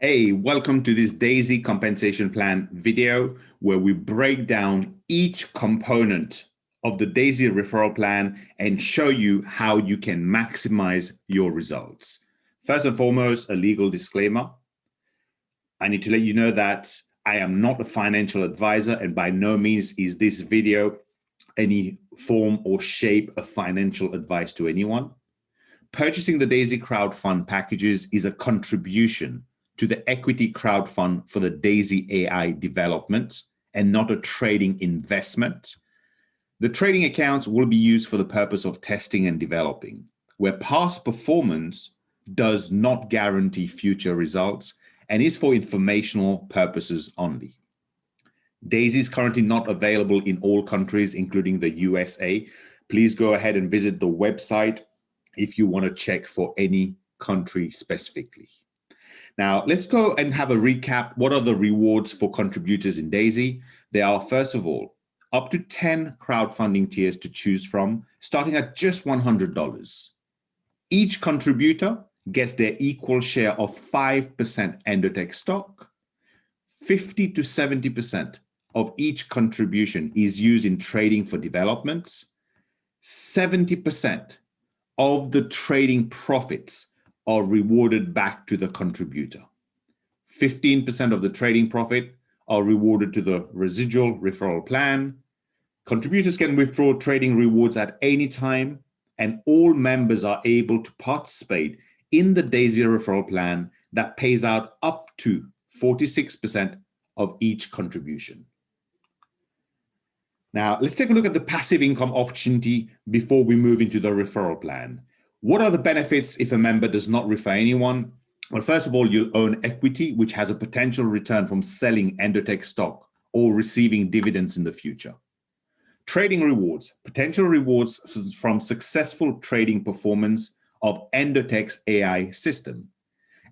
Hey, welcome to this Daisy compensation plan video where we break down each component of the Daisy referral plan and show you how you can maximize your results. First and foremost, a legal disclaimer. I need to let you know that I am not a financial advisor, and by no means is this video any form or shape of financial advice to anyone. Purchasing the Daisy crowdfund packages is a contribution to the equity crowdfund for the Daisy AI development and not a trading investment. The trading accounts will be used for the purpose of testing and developing, where past performance does not guarantee future results and is for informational purposes only. Daisy is currently not available in all countries, including the USA. Please go ahead and visit the website if you want to check for any country specifically. Now, let's go and have a recap. What are the rewards for contributors in Daisy? There are, first of all, up to 10 crowdfunding tiers to choose from, starting at just $100. Each contributor gets their equal share of 5% Endotech stock. 50 to 70% of each contribution is used in trading for developments. 70% of the trading profits are rewarded back to the contributor. 15% of the trading profit are rewarded to the residual referral plan. Contributors can withdraw trading rewards at any time, and all members are able to participate in the Daisy referral plan that pays out up to 46% of each contribution. Now, let's take a look at the passive income opportunity before we move into the referral plan. What are the benefits if a member does not refer anyone? Well, first of all, you'll own equity, which has a potential return from selling Endotech stock or receiving dividends in the future. Trading rewards, potential rewards from successful trading performance of Endotech's AI system,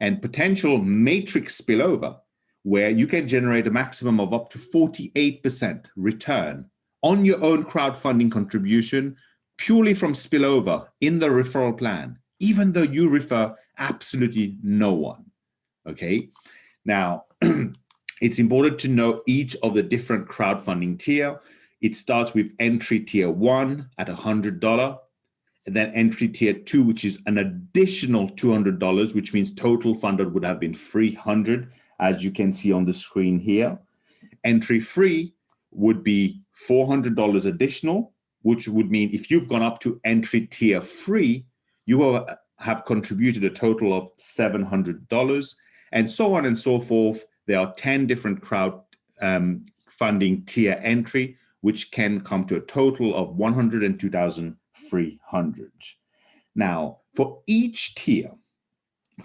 and potential matrix spillover, where you can generate a maximum of up to 48% return on your own crowdfunding contribution purely from spillover in the referral plan, even though you refer absolutely no one. Okay. Now, it's important to know each of the different crowdfunding tier. It starts with entry tier 1 at $100, and then entry tier 2, which is an additional $200, which means total funded would have been $300, as you can see on the screen here. Entry 3 would be $400 additional, which would mean if you've gone up to entry tier 3, you will have contributed a total of $700, and so on and so forth. There are 10 different funding tier entry, which can come to a total of $102,300. Now, for each tier,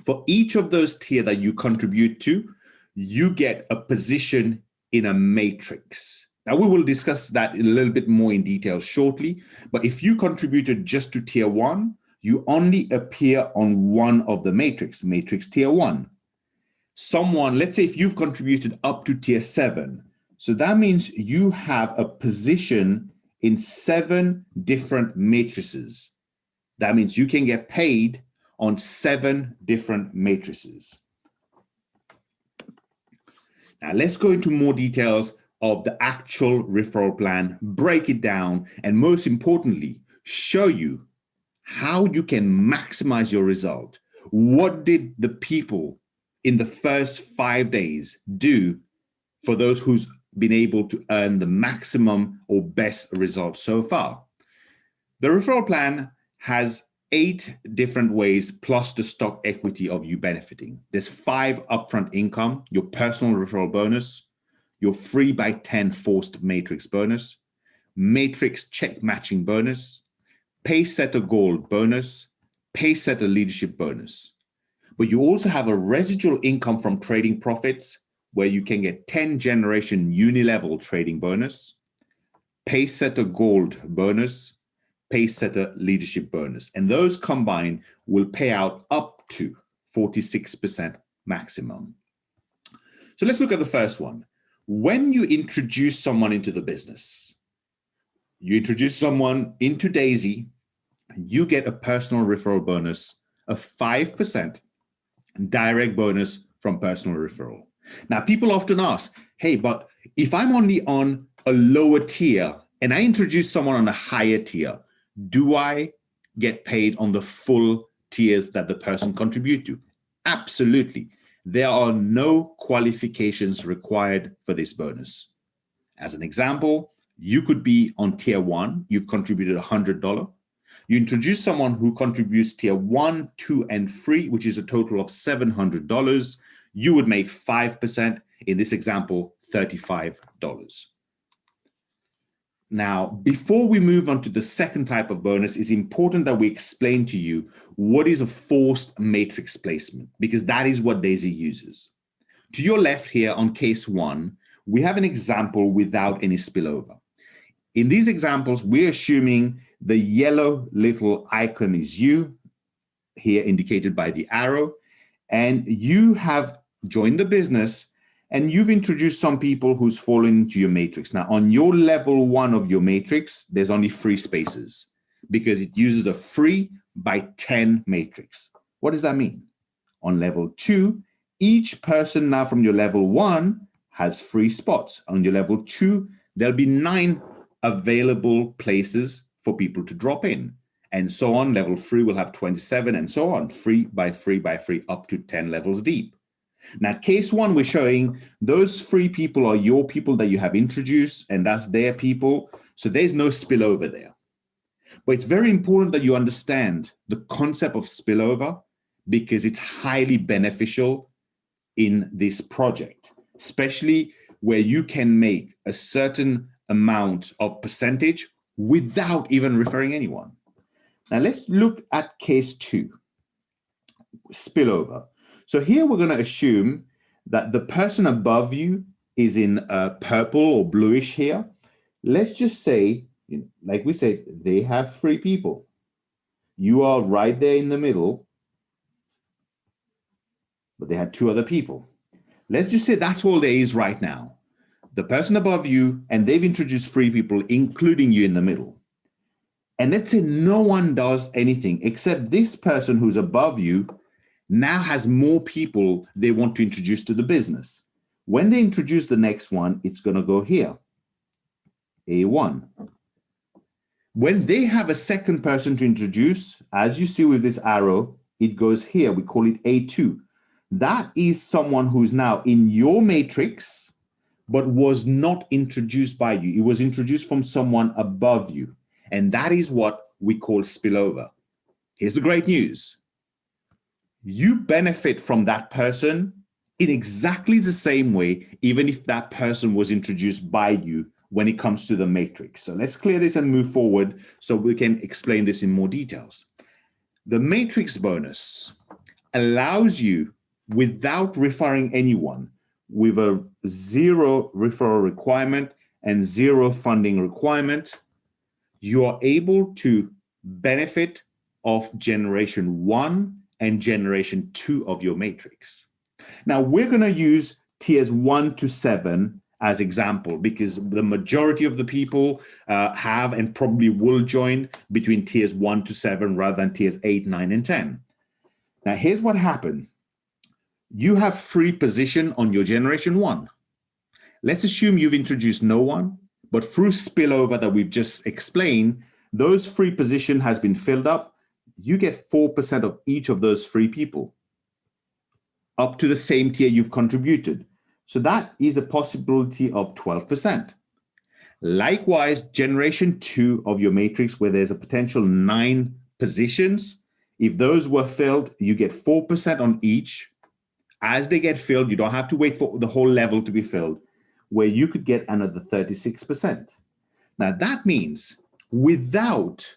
for each of those tier that you contribute to, you get a position in a matrix. Now, we will discuss that in a little bit more in detail shortly, but if you contributed just to tier 1, you only appear on one of the matrix tier 1. Someone, let's say if you've contributed up to tier 7, so that means you have a position in 7 different matrices. That means you can get paid on 7 different matrices. Now, let's go into more details of the actual referral plan, break it down, and most importantly, show you how you can maximize your result. What did the people in the first 5 days do for those who's been able to earn the maximum or best results so far? The referral plan has 8 different ways plus the stock equity of you benefiting. There's 5 upfront income, your personal referral bonus, your 3x10 forced matrix bonus, matrix check matching bonus, Pacesetter Gold bonus, Pacesetter Leadership bonus. But you also have a residual income from trading profits where you can get 10 generation uni-level trading bonus, Pacesetter Gold bonus, Pacesetter Leadership bonus. And those combined will pay out up to 46% maximum. So let's look at the first one. When you introduce someone into the business, you introduce someone into Daisy, you get a personal referral bonus of 5% direct bonus from personal referral. Now, people often ask, hey, but if I'm only on a lower tier and I introduce someone on a higher tier, do I get paid on the full tiers that the person contribute to? Absolutely. There are no qualifications required for this bonus. As an example, you could be on tier 1, you've contributed $100. You introduce someone who contributes tier 1, 2, and 3, which is a total of $700. You would make 5%, in this example, $35. Now, before we move on to the second type of bonus, it's important that we explain to you what is a forced matrix placement, because that is what Daisy uses. To your left here on case 1, we have an example without any spillover. In these examples, we're assuming the yellow little icon is you, here indicated by the arrow, and you have joined the business and you've introduced some people who's fallen into your matrix. Now, on your level 1 of your matrix, there's only 3 spaces because it uses a 3 by 10 matrix. What does that mean? On level 2, each person now from your level 1 has 3 spots. On your level 2, there'll be 9 available places for people to drop in. And so on. Level 3 will have 27 and so on, 3 by 3 by 3 up to 10 levels deep. Now, case 1, we're showing those 3 people are your people that you have introduced, and that's their people. So there's no spillover there. But it's very important that you understand the concept of spillover because it's highly beneficial in this project, especially where you can make a certain amount of percentage without even referring anyone. Now let's look at case 2, spillover. So here we're going to assume that the person above you is in purple or bluish here. Let's just say, like we said, they have 3 people. You are right there in the middle, but they had 2 other people. Let's just say that's all there is right now. The person above you, and they've introduced 3 people, including you in the middle. And let's say no one does anything except this person who's above you now has more people they want to introduce to the business. When they introduce the next one, it's going to go here, A1. When they have a second person to introduce, as you see with this arrow, it goes here. We call it A2. That is someone who's now in your matrix, but was not introduced by you. It was introduced from someone above you. And that is what we call spillover. Here's the great news. You benefit from that person in exactly the same way, even if that person was introduced by you when it comes to the matrix. So let's clear this and move forward so we can explain this in more details. The matrix bonus allows you, without referring anyone, with a 0 referral requirement and 0 funding requirement, you are able to benefit of generation 1 and generation 2 of your matrix. Now, we're going to use tiers 1 to 7 as example because the majority of the people have and probably will join between tiers 1 to 7 rather than tiers 8, 9, and 10. Now, here's what happened. You have 3 position on your generation 1. Let's assume you've introduced no one, but through spillover that we've just explained, those 3 position has been filled up. You get 4% of each of those 3 people up to the same tier you've contributed. So that is a possibility of 12%. Likewise, generation 2 of your matrix, where there's a potential 9 positions, if those were filled, you get 4% on each. As they get filled, you don't have to wait for the whole level to be filled, where you could get another 36%. Now that means without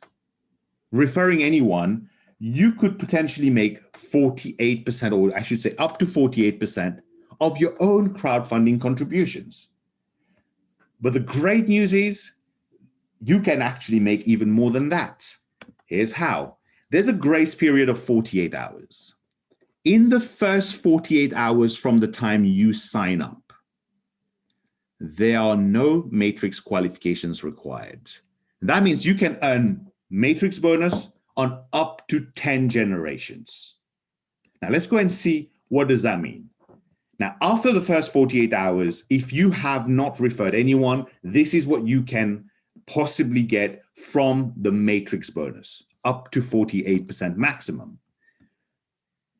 referring anyone, you could potentially make 48%, or I should say up to 48% of your own crowdfunding contributions. But the great news is you can actually make even more than that. Here's how. There's a grace period of 48 hours. In the first 48 hours from the time you sign up, there are no matrix qualifications required. That means you can earn matrix bonus on up to 10 generations. Now let's go and see what does that mean. Now, after the first 48 hours, if you have not referred anyone, this is what you can possibly get from the matrix bonus, up to 48% maximum.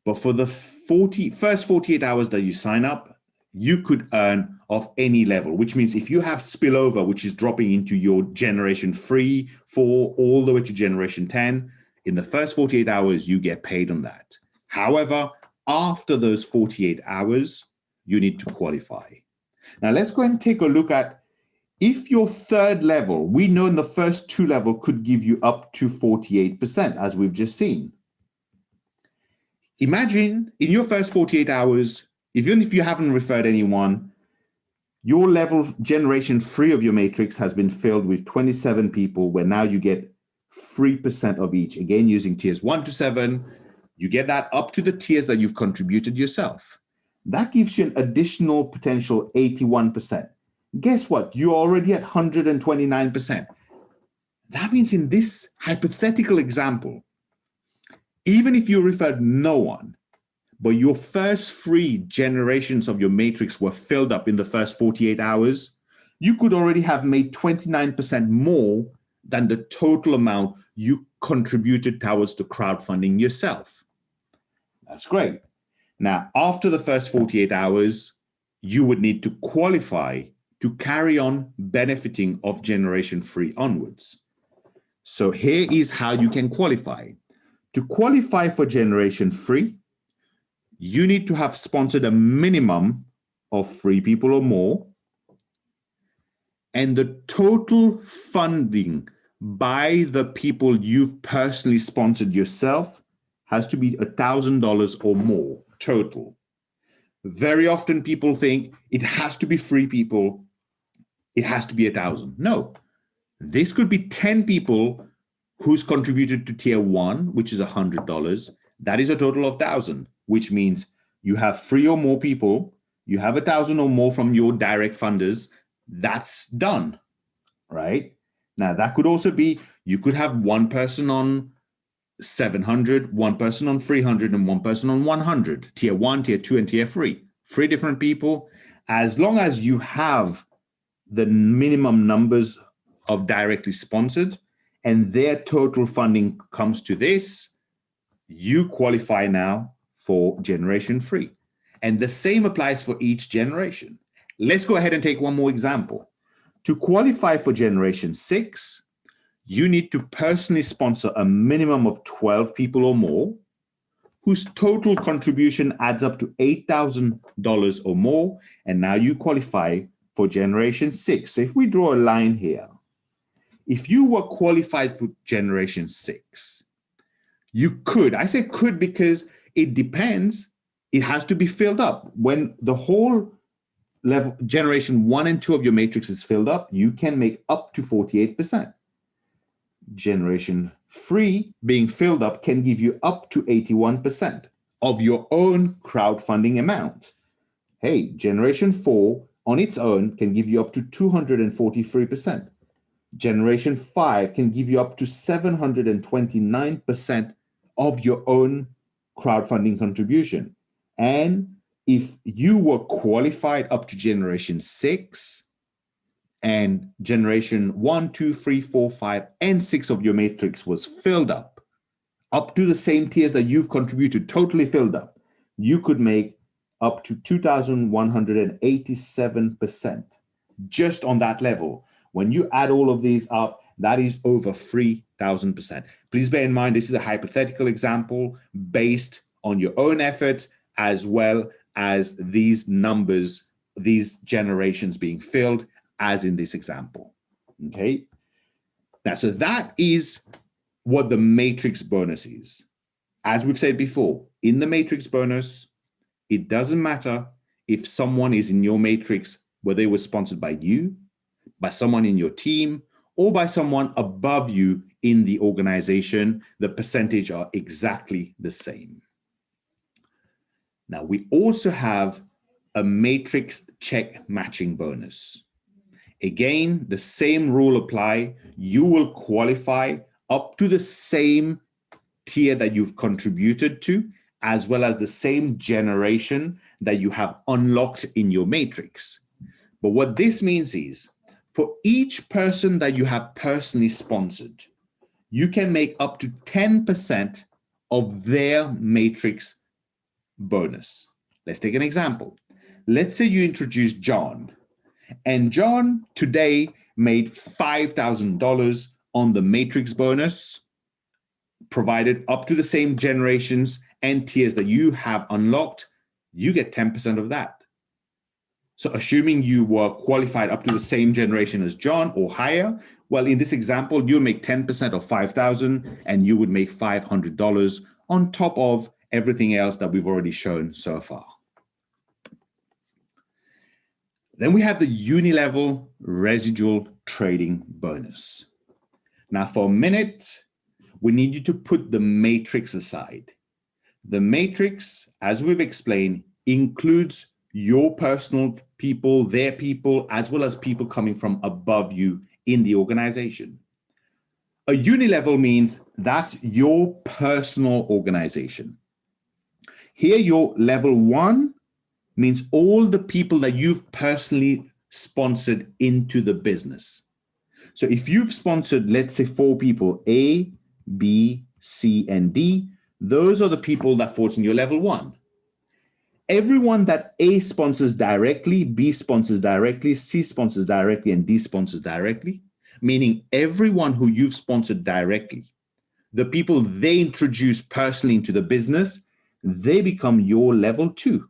But for the first 48 hours that you sign up, you could earn of any level, which means if you have spillover, which is dropping into your generation 3, 4, all the way to generation 10, in the first 48 hours, you get paid on that. However, after those 48 hours, you need to qualify. Now, let's go and take a look at if your third level, we know in the first 2 level could give you up to 48%, as we've just seen. Imagine in your first 48 hours, even if you haven't referred anyone, your level generation 3 of your matrix has been filled with 27 people, where now you get 3% of each. Again, using tiers 1 to 7, you get that up to the tiers that you've contributed yourself. That gives you an additional potential 81%. Guess what? You're already at 129%. That means in this hypothetical example, even if you referred no one, but your first 3 generations of your matrix were filled up in the first 48 hours, you could already have made 29% more than the total amount you contributed towards the crowdfunding yourself. That's great. Now, after the first 48 hours, you would need to qualify to carry on benefiting of generation 3 onwards. So here is how you can qualify. To qualify for generation 3, you need to have sponsored a minimum of 3 people or more, and the total funding by the people you've personally sponsored yourself has to be $1,000 or more total. Very often people think it has to be 3 people, it has to be 1,000. No, this could be 10 people who's contributed to tier 1, which is $100. That is a total of 1,000, which means you have 3 or more people, you have 1,000 or more from your direct funders. That's done, right? Now, that could also be, you could have 1 person on 700, 1 person on 300, and 1 person on 100, tier 1, tier 2, and tier 3. 3 different people. As long as you have the minimum numbers of directly sponsored and their total funding comes to this, you qualify now for generation 3. And the same applies for each generation. Let's go ahead and take one more example. To qualify for generation 6, you need to personally sponsor a minimum of 12 people or more, whose total contribution adds up to $8,000 or more, and now you qualify for generation 6. So if we draw a line here, if you were qualified for generation 6, you could, I say could because it depends, it has to be filled up. When the whole level, generation 1 and 2 of your matrix is filled up, you can make up to 48%. Generation 3 being filled up can give you up to 81% of your own crowdfunding amount. Hey, generation 4 on its own can give you up to 243%. Generation 5 can give you up to 729% of your own crowdfunding contribution. And if you were qualified up to generation 6, and generation 1, 2, 3, 4, 5, and 6 of your matrix was filled up to the same tiers that you've contributed, totally filled up, you could make up to 2,187% just on that level. When you add all of these up, that is over 3,000%. Please bear in mind, this is a hypothetical example based on your own efforts, as well as these numbers, these generations being filled, as in this example, okay? Now, so that is what the matrix bonus is. As we've said before, in the matrix bonus, it doesn't matter if someone is in your matrix, whether they were sponsored by you, by someone in your team, or by someone above you in the organization, the percentage are exactly the same. Now, we also have a matrix check matching bonus. Again, the same rule apply. You will qualify up to the same tier that you've contributed to, as well as the same generation that you have unlocked in your matrix. But what this means is for each person that you have personally sponsored, you can make up to 10% of their matrix bonus. Let's take an example. Let's say you introduce John, and John today made $5,000 on the matrix bonus, provided up to the same generations and tiers that you have unlocked. You get 10% of that. So assuming you were qualified up to the same generation as John or higher, well, in this example, you make 10% of 5,000 and you would make $500 on top of everything else that we've already shown so far. Then we have the uni-level residual trading bonus. Now for a minute, we need you to put the matrix aside. The matrix, as we've explained, includes your personal people, their people, as well as people coming from above you in the organization. A uni-level means that's your personal organization. Here, your level 1 means all the people that you've personally sponsored into the business. So if you've sponsored, let's say 4 people, A, B, C, and D, those are the people that fall in your level 1. Everyone that A sponsors directly, B sponsors directly, C sponsors directly, and D sponsors directly, meaning everyone who you've sponsored directly, the people they introduce personally into the business, they become your level 2.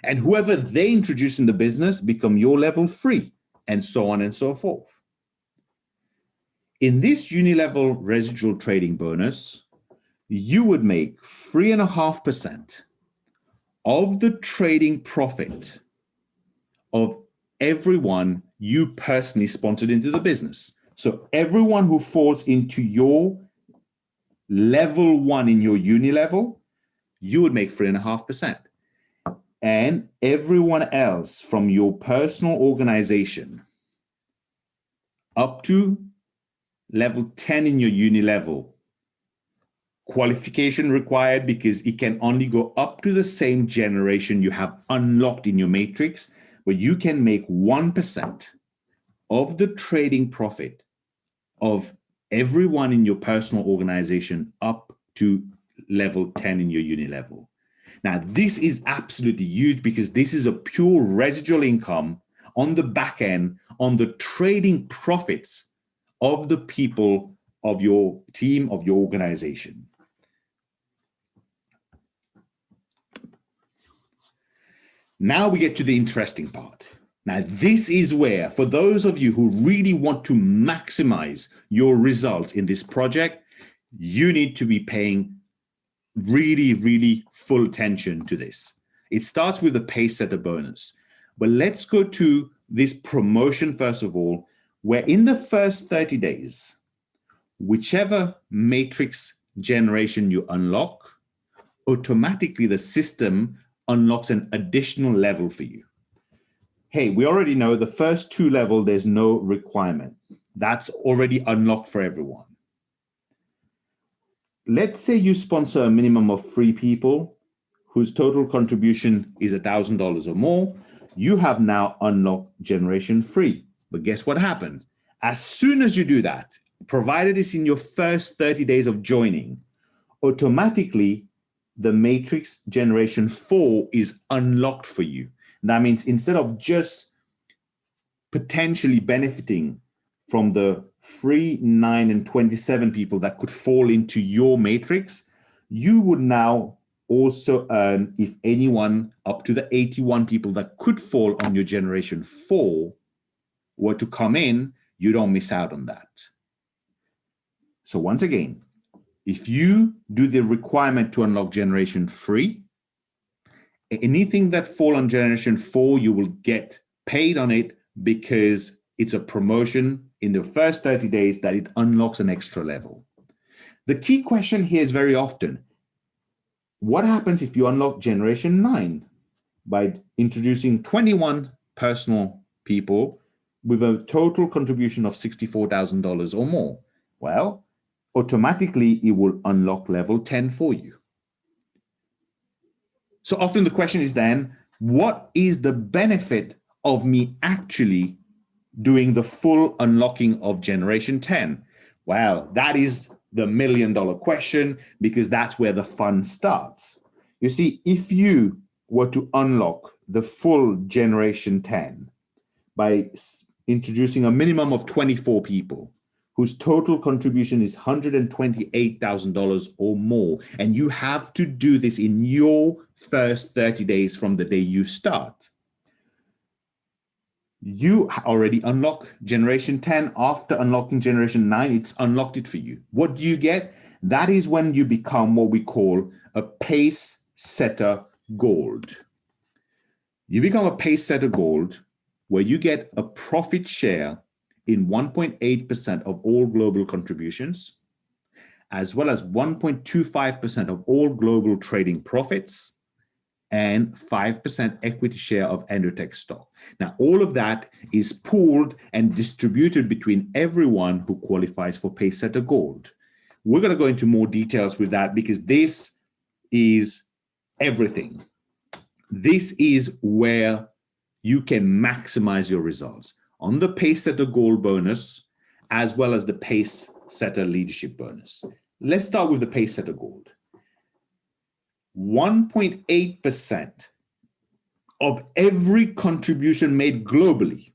And whoever they introduce in the business become your level 3, and so on and so forth. In this uni-level residual trading bonus, you would make 3.5% of the trading profit of everyone you personally sponsored into the business. So everyone who falls into your level 1 in your uni level, you would make 3.5%. And everyone else from your personal organization up to level 10 in your uni level, qualification required because it can only go up to the same generation you have unlocked in your matrix, but you can make 1% of the trading profit of everyone in your personal organization up to level 10 in your uni level. Now, this is absolutely huge because this is a pure residual income on the back end, on the trading profits of the people of your team, of your organization. Now we get to the interesting part. Now, this is where, for those of you who really want to maximize your results in this project, you need to be paying really, really full attention to this. It starts with the pace setter bonus. But let's go to this promotion first of all, where in the first 30 days, whichever matrix generation you unlock, automatically the system unlocks an additional level for you. Hey, we already know the first 2 levels, there's no requirement. That's already unlocked for everyone. Let's say you sponsor a minimum of 3 people whose total contribution is $1,000 or more. You have now unlocked generation 3. But guess what happened? As soon as you do that, provided it's in your first 30 days of joining, automatically the matrix generation 4 is unlocked for you. That means instead of just potentially benefiting from the 3, 9, and 27 people that could fall into your matrix, you would now also earn, if anyone up to the 81 people that could fall on your generation 4 were to come in, you don't miss out on that. So once again, if you do the requirement to unlock generation 3, anything that fall on generation 4, you will get paid on it because it's a promotion in the first 30 days that it unlocks an extra level. The key question here is very often, what happens if you unlock generation 9 by introducing 21 personal people with a total contribution of $64,000 or more? Well, automatically it will unlock level 10 for you. So often the question is then, what is the benefit of me actually doing the full unlocking of generation 10? Well, that is the $1 million question, because that's where the fun starts. You see, if you were to unlock the full generation 10 by introducing a minimum of 24 people whose total contribution is $128,000 or more, and you have to do this in your first 30 days from the day you start, you already unlock generation 10. After unlocking generation 9, it's unlocked it for you. What do you get? That is when you become what we call a pace setter gold. You become a pace setter gold where you get a profit share in 1.8% of all global contributions, as well as 1.25% of all global trading profits, and 5% equity share of Endotech stock. Now, all of that is pooled and distributed between everyone who qualifies for Pacesetter Gold. We're going to go into more details with that, because this is everything. This is where you can maximize your results on the Pacesetter Gold bonus, as well as the Pacesetter Leadership bonus. Let's start with the Pacesetter Gold. 1.8% of every contribution made globally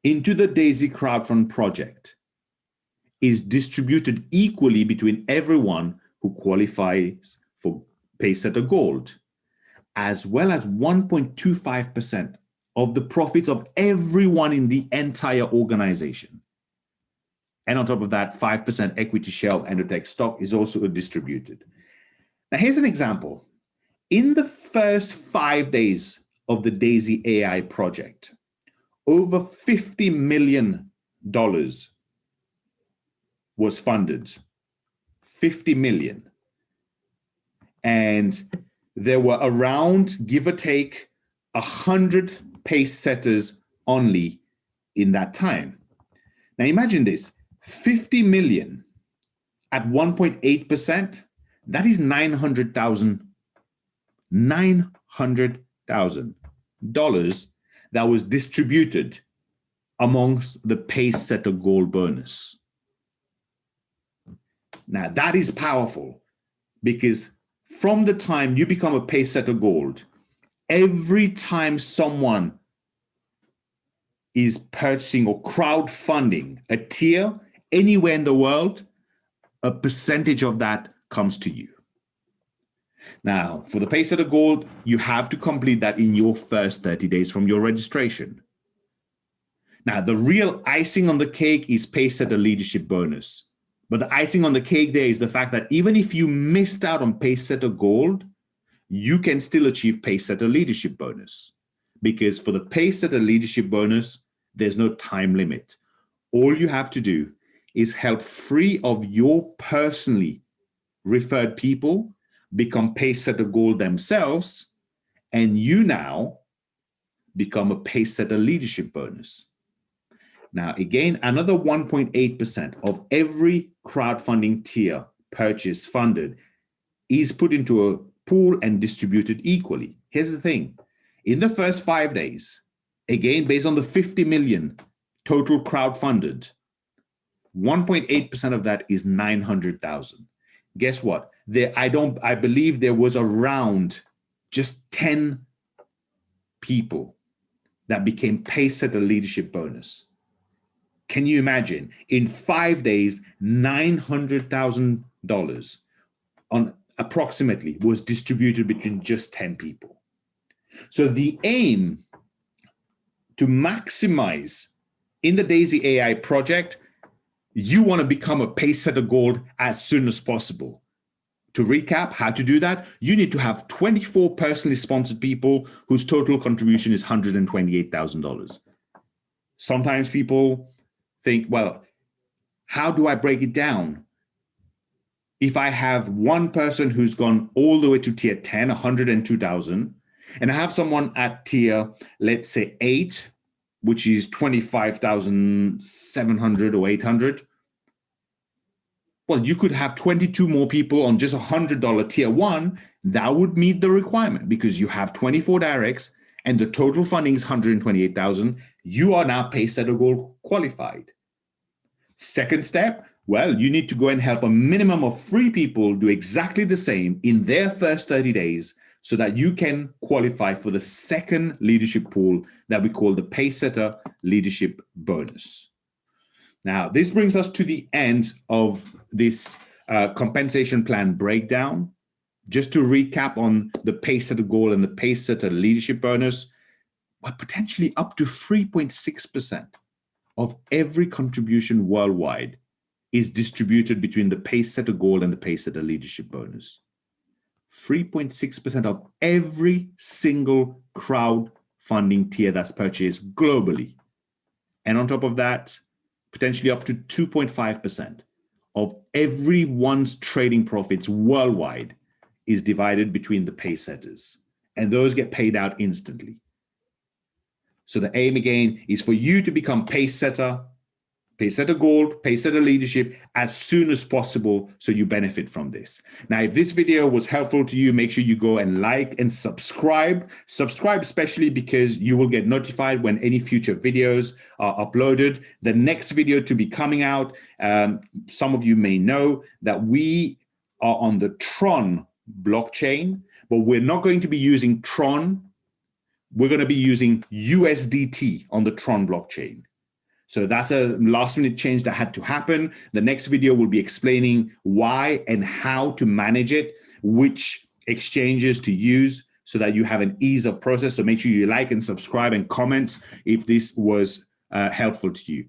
into the Daisy Crowdfund project is distributed equally between everyone who qualifies for Pacesetter Gold, as well as 1.25% of the profits of everyone in the entire organization. And on top of that, 5% equity share of Endotech stock is also distributed. Now, here's an example. In the first 5 days of the Daisy AI project, over $50 million was funded. 50 million. And there were around, give or take, 100 pace setters only in that time. Now imagine this, 50 million at 1.8%, that is $900,000 that was distributed amongst the pace setter gold bonus. Now that is powerful, because from the time you become a pace setter gold, every time someone is purchasing or crowdfunding a tier anywhere in the world, a percentage of that comes to you. Now, for the Pacesetter Gold, you have to complete that in your first 30 days from your registration. Now, the real icing on the cake is Pacesetter Leadership bonus. But the icing on the cake there is the fact that even if you missed out on Pacesetter Gold, you can still achieve Pacesetter Leadership bonus. Because for the Pacesetter Leadership bonus, there's no time limit. All you have to do is help 3 of your personally referred people become Pacesetter Gold themselves, and you now become a Pacesetter Leadership bonus. Now, again, another 1.8% of every crowdfunding tier purchase funded is put into a pool and distributed equally. Here's the thing. In the first 5 days, again, based on the 50 million total crowdfunded, 1.8% of that is 900,000. Guess what? I believe there was around just 10 people that became Pacesetter Leadership bonus. Can you imagine? In 5 days, $900,000 on approximately was distributed between just 10 people. So the aim to maximize in the Daisy AI project, you want to become a Pacesetter Gold as soon as possible. To recap, how to do that, you need to have 24 personally sponsored people whose total contribution is $128,000. Sometimes people think, well, how do I break it down? If I have one person who's gone all the way to tier 10, 102,000, and I have someone at tier, let's say 8, which is 25,700 or 800, well, you could have 22 more people on just $100 tier 1 that would meet the requirement because you have 24 directs and the total funding is 128,000. You are now Pacesetter Gold qualified. Second step, well, you need to go and help a minimum of 3 people do exactly the same in their first 30 days so that you can qualify for the second leadership pool that we call the Pacesetter Leadership Bonus. Now, this brings us to the end of this compensation plan breakdown. Just to recap on the Pacesetter Goal and the Pacesetter Leadership Bonus, well, potentially up to 3.6% of every contribution worldwide is distributed between the Pacesetter Goal and the Pacesetter Leadership Bonus. 3.6% of every single crowdfunding tier that's purchased globally. And on top of that, potentially up to 2.5% of everyone's trading profits worldwide is divided between the Pacesetters. And those get paid out instantly. So the aim again is for you to become Pacesetter, Pacesetter Gold, Pacesetter Leadership as soon as possible so you benefit from this. Now, if this video was helpful to you, make sure you go and like and subscribe. Subscribe especially because you will get notified when any future videos are uploaded. The next video to be coming out, some of you may know that we are on the Tron blockchain, but we're not going to be using Tron. We're going to be using USDT on the Tron blockchain. So that's a last minute change that had to happen. The next video will be explaining why and how to manage it, which exchanges to use so that you have an ease of process. So make sure you like and subscribe and comment if this was helpful to you.